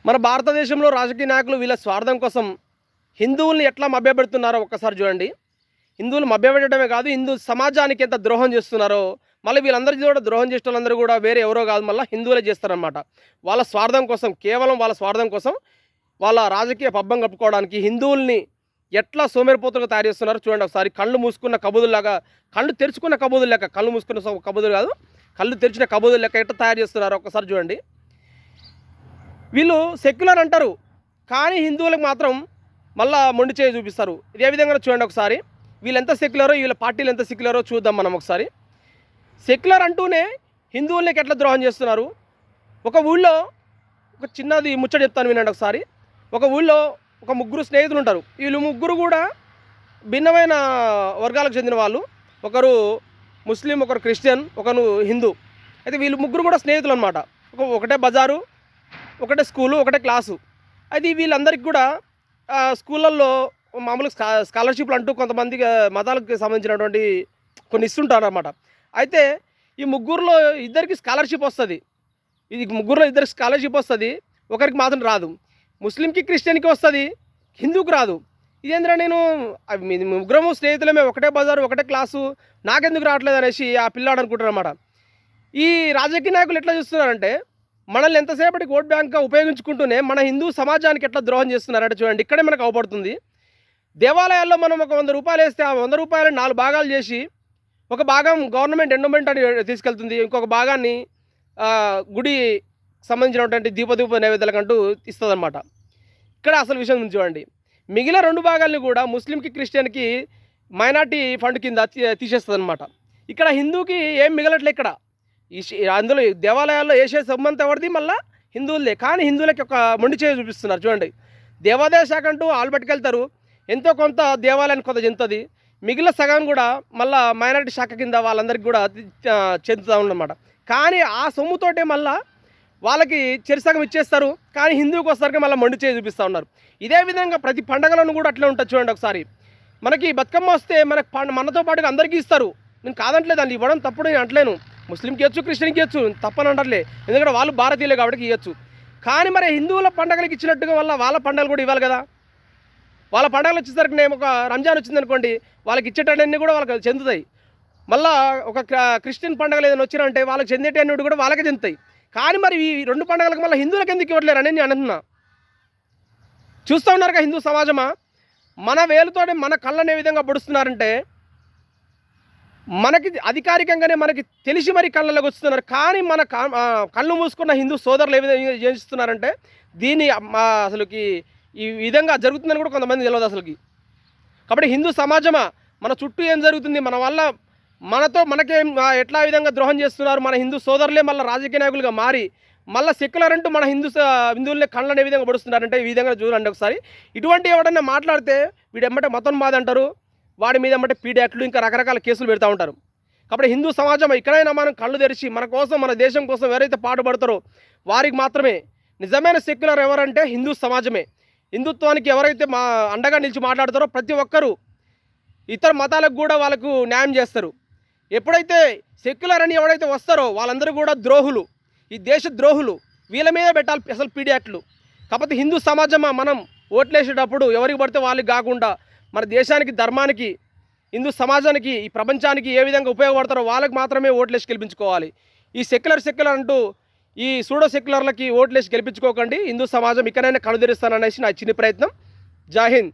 మన భారతదేశంలో రాజకీయ నాయకులు వీళ్ళ స్వార్థం కోసం హిందువుల్ని ఎట్లా మభ్యపెడుతున్నారో ఒక్కసారి చూడండి. హిందువులు మభ్యపెట్టడమే కాదు, హిందూ సమాజానికి ఎంత ద్రోహం చేస్తున్నారో, మళ్ళీ వీళ్ళందరికీ కూడా ద్రోహం చేసిన వాళ్ళందరూ కూడా వేరే ఎవరో కాదు, మళ్ళీ హిందువులే చేస్తారనమాట. వాళ్ళ స్వార్థం కోసం, కేవలం వాళ్ళ స్వార్థం కోసం, వాళ్ళ రాజకీయ పబ్బం కప్పుకోవడానికి హిందువుల్ని ఎట్లా సోమరిపోతులుగా తయారు చేస్తున్నారో చూడండి ఒకసారి. కళ్ళు మూసుకున్న కబుదుల్లాగా, కళ్ళు తెరుచుకున్న కబుదులు లెక్క, కళ్ళు మూసుకున్న కబుదులు కాదు, కళ్ళు తెరిచిన కబుదులు లెక్క ఎట్లా తయారు చేస్తున్నారో ఒక్కసారి చూడండి. వీళ్ళు సెక్యులర్ అంటారు, కానీ హిందువులకు మాత్రం మళ్ళా మొండి చేయి చూపిస్తారు. ఇదే విధంగా చూడండి ఒకసారి. వీళ్ళు ఎంత సెక్యులరో, వీళ్ళ పార్టీలు ఎంత సెక్యులరో చూద్దాం మనం ఒకసారి. సెక్యులర్ అంటూనే హిందువులకి ఎట్లా ద్రోహం చేస్తున్నారు. ఒక ఊళ్ళో ఒక చిన్నది ముచ్చట చెప్తాను వినండి ఒకసారి. ఒక ఊళ్ళో ఒక ముగ్గురు స్నేహితులు ఉంటారు. వీళ్ళు ముగ్గురు కూడా భిన్నమైన వర్గాలకు చెందిన వాళ్ళు. ఒకరు ముస్లిం, ఒకరు క్రిస్టియన్, ఒకరు హిందూ. అయితే వీళ్ళు ముగ్గురు కూడా స్నేహితులు అనమాట. ఒకటే బజారు, ఒకటే స్కూలు, ఒకటే క్లాసు. అది వీళ్ళందరికీ కూడా స్కూళ్ళల్లో మామూలుగా స్కాలర్షిప్లు అంటూ కొంతమంది మతాలకు సంబంధించినటువంటి కొన్ని ఇస్తుంటారు అన్నమాట. అయితే ఈ ముగ్గురులో ఇద్దరికి స్కాలర్షిప్ వస్తుంది. ఇది ముగ్గురులో ఇద్దరికి స్కాలర్షిప్ వస్తుంది, ఒకరికి మాత్రం రాదు. ముస్లింకి, క్రిస్టియన్కి వస్తుంది, హిందూకి రాదు. ఇదేంద్రా, నేను ముగ్గురము స్నేహితులమే, ఒకటే బజారు, ఒకటే క్లాసు, నాకెందుకు రావట్లేదు అనేసి ఆ పిల్లాడు అనుకుంటారు అన్నమాట. ఈ రాజకీయ నాయకులు ఎట్లా చూస్తున్నారంటే, మనల్ని ఎంతసేపటికి ఓట్ బ్యాంక్గా ఉపయోగించుకుంటూనే మన హిందూ సమాజానికి ఎట్లా ద్రోహం చేస్తున్నారంటే చూడండి. ఇక్కడే మనకు అవపడుతుంది. దేవాలయాల్లో మనం ఒక 100 రూపాయలు వేస్తే ఆ 100 రూపాయలని 4 భాగాలు చేసి, ఒక భాగం గవర్నమెంట్ ఎండోమెంట్ అని తీసుకెళ్తుంది, ఇంకొక భాగాన్ని గుడి సంబంధించినటువంటి దీప నైవేద్యాలకంటూ ఇస్తుంది అనమాట. ఇక్కడ అసలు విషయం చూడండి. మిగిలిన 2 భాగాల్ని కూడా ముస్లింకి, క్రిస్టియన్కి మైనార్టీ ఫండ్ కింద తీసేస్తుంది అనమాట. ఇక్కడ హిందూకి ఏం మిగలట్లే. ఇక్కడ అందులో దేవాలయాల్లో వేసే సొమ్మంతా ఎవరిది, మళ్ళీ హిందువులదే. కానీ హిందువులకి ఒక మొండి చేయి చూపిస్తున్నారు చూడండి. దేవాదాయ శాఖ అంటూ వాళ్ళు పట్టుకెళ్తారు, ఎంతో కొంత దేవాలయానికి కొంత చెందుతుంది, మిగిలిన సగం కూడా మళ్ళీ మైనారిటీ శాఖ కింద వాళ్ళందరికీ కూడా చెందుతూ ఉందన్నమాట. కానీ ఆ సొమ్ముతోటే మళ్ళీ వాళ్ళకి చెరిసగం ఇచ్చేస్తారు, కానీ హిందువుకి వస్తారు మళ్ళీ మొండి చేయి చూపిస్తూ ఉన్నారు. ఇదే విధంగా ప్రతి పండగలను కూడా అట్లే ఉంటుంది చూడండి ఒకసారి. మనకి బతుకమ్మ వస్తే మనతో పాటుగా అందరికీ ఇస్తారు. నేను కాదంటలేదు, దాన్ని ఇవ్వడం తప్పుడు నేను అంటలేను. ముస్లింకి ఇవ్వచ్చు, క్రిస్టియన్కి ఇవ్వచ్చు, తప్పని అంటలే, ఎందుకంటే వాళ్ళు భారతీయులే కాబట్టి ఇవ్వచ్చు. కానీ మరి హిందువుల పండగలకు ఇచ్చినట్టుగా వాళ్ళ పండుగలు కూడా ఇవ్వాలి కదా. వాళ్ళ పండుగలు వచ్చేసరికి నేను ఒక రంజాన్ వచ్చిందనుకోండి, వాళ్ళకి ఇచ్చేటన్నీ కూడా వాళ్ళకి చెందుతాయి. మళ్ళీ ఒక క్రిస్టియన్ పండుగలు ఏదైనా వచ్చినంటే వాళ్ళకి చెందేటన్నీ కూడా వాళ్ళకే చెందుతాయి. కానీ మరి ఈ 2 పండుగలకు మళ్ళీ హిందువులకు ఎందుకు ఇవ్వట్లేరు అని నేను అంటున్నా. చూస్తూ ఉన్నారుగా హిందూ సమాజమా, మన వేలుతోనే మన కళ్ళని ఏ విధంగా పొడుస్తున్నారంటే, మనకి అధికారికంగానే మనకి తెలిసి మరి కళ్ళలోకి వస్తున్నారు. కానీ మన కళ్ళు మూసుకున్న హిందూ సోదరులు ఏ విధంగా చేస్తున్నారంటే, దీన్ని అసలుకి ఈ విధంగా జరుగుతుందని కూడా కొంతమంది తెలియదు అసలుకి. కాబట్టి హిందూ సమాజమా, మన చుట్టూ ఏం జరుగుతుంది, మన వల్ల మనకేం ఎట్లా విధంగా ద్రోహం చేస్తున్నారు, మన హిందూ సోదరులే మళ్ళీ రాజకీయ నాయకులుగా మారి మళ్ళీ సెక్యులర్ అంటూ మన హిందువులనే కళ్ళని ఏ విధంగా పడుస్తున్నారంటే ఈ విధంగా చూడండి ఒకసారి. ఇటువంటి ఎవడన్నా మాట్లాడితే వీడు ఎమ్మటే మతం బాధ అంటారు, వాడి మీద ఎమ్మటే పీడాక్ట్లు, ఇంకా రకరకాల కేసులు పెడతా ఉంటారు. కాబట్టి హిందూ సమాజం ఇక్కడైనా మనం కళ్ళు తెరిచి మన కోసం, మన దేశం కోసం ఎవరైతే పాటుపడతారో వారికి మాత్రమే నిజమైన సెక్యులర్ ఎవరంటే హిందూ సమాజమే. హిందుత్వానికి ఎవరైతే అండగా నిలిచి మాట్లాడతారో ప్రతి ఒక్కరూ ఇతర మతాలకు కూడా వాళ్ళకు న్యాయం చేస్తారు. ఎప్పుడైతే సెక్యులర్ అని ఎవరైతే వస్తారో వాళ్ళందరూ కూడా ద్రోహులు, ఈ దేశ ద్రోహులు, వీళ్ళ మీద పెట్టాలి అసలు పీడియాక్ట్లు. కాకపోతే హిందూ సమాజమా, మనం ఓట్లేసేటప్పుడు ఎవరికి పడితే వాళ్ళకి కాకుండా మన దేశానికి, ధర్మానికి, హిందూ సమాజానికి, ఈ ప్రపంచానికి ఏ విధంగా ఉపయోగపడతారో వాళ్ళకి మాత్రమే ఓట్లేసి గెలిపించుకోవాలి. ఈ సెక్యులర్ అంటూ ఈ సూడో సెక్యులర్లకి ఓట్లేసి గెలిపించుకోకండి. హిందూ సమాజం ఇక్కడైనా కనుదెరుస్తాననేసి నా చిన్న ప్రయత్నం. జై హింద్.